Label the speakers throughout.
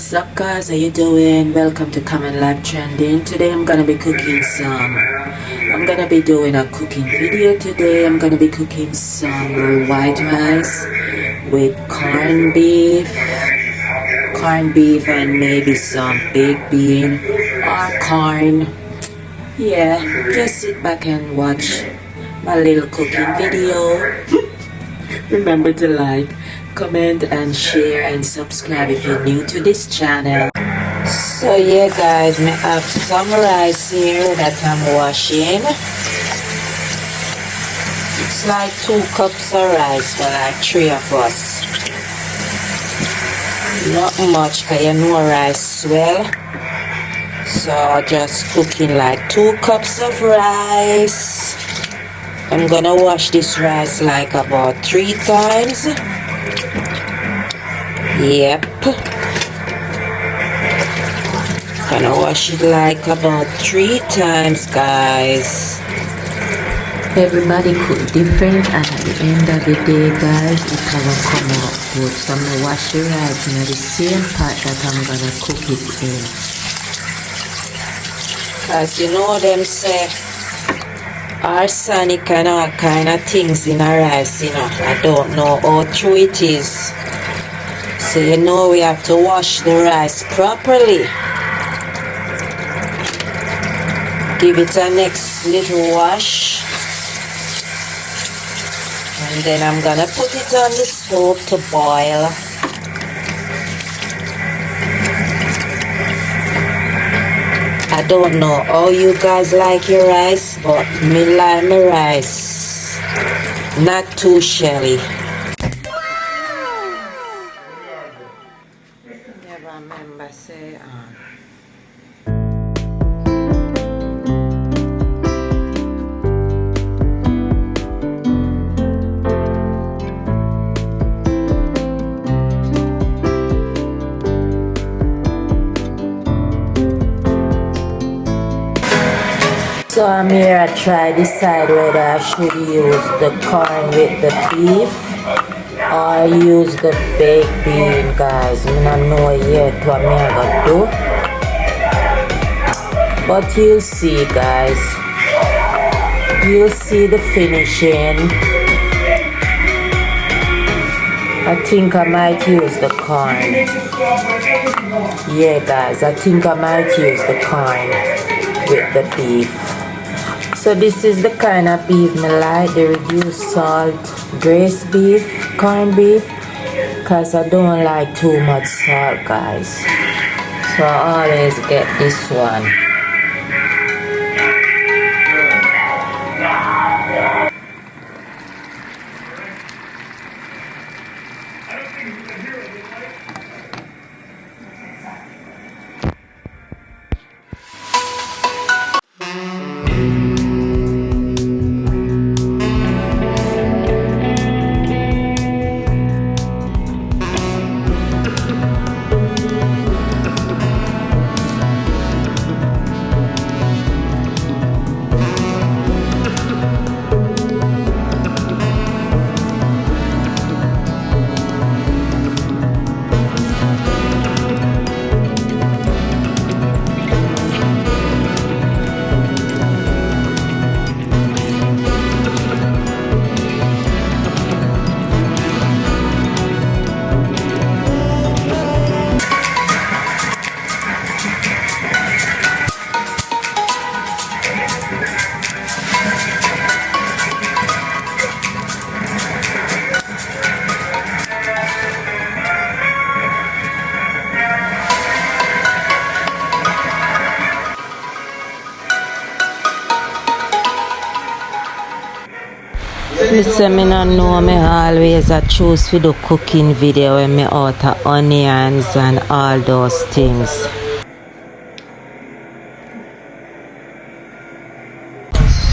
Speaker 1: What's up guys, how you doing? Welcome to Common Life Trending. Today I'm gonna be cooking doing a cooking video today. I'm gonna be cooking some white rice with corned beef and maybe some baked bean or corn. Yeah, just sit back and watch my little cooking video. Remember to like, comment and share and subscribe if you're new to this channel. So yeah guys, I have some rice here that I'm washing. It's like 2 cups of rice for like 3 of us. Not much because you know rice well. So just cooking like 2 cups of rice. I'm gonna wash this rice like about 3 times. Yep. Gonna wash it like about 3 times, guys. Everybody cook different, and at the end of the day, guys, it gonna come out good. So I'm gonna wash the rice in the same pot that I'm gonna cook it in. Cause you know them say arsenic and all kind of things in a rice, you know. I don't know how true it is. So you know we have to wash the rice properly. Give it a next little wash. And then I'm gonna put it on the stove to boil. I don't know how you guys like your rice, but me like my rice not too shelly. Never remember say So I'm here to try decide whether I should use the corn with the beef or use the baked bean, guys. I don't know yet what I'm gonna do, but you'll see, guys. You'll see the finishing. I think I might use the corn. Yeah, guys, I think I might use the corn with the beef. So this is the kind of beef me like, the reduced salt braised beef, corned beef, because I don't like too much salt, guys. So I always get this one. Me say me no know, me always I choose for the cooking video when me out of onions and all those things.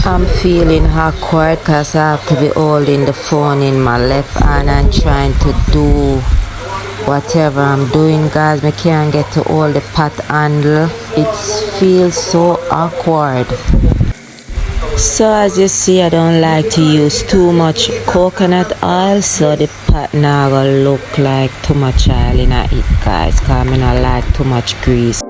Speaker 1: I'm feeling awkward because I have to be holding the phone in my left hand and trying to do whatever I'm doing, guys. Me can't get to hold the pot handle. It feels so awkward. So as you see, I don't like to use too much coconut oil, so the pot now gonna look like too much oil in it, guys, because I don't like too much grease.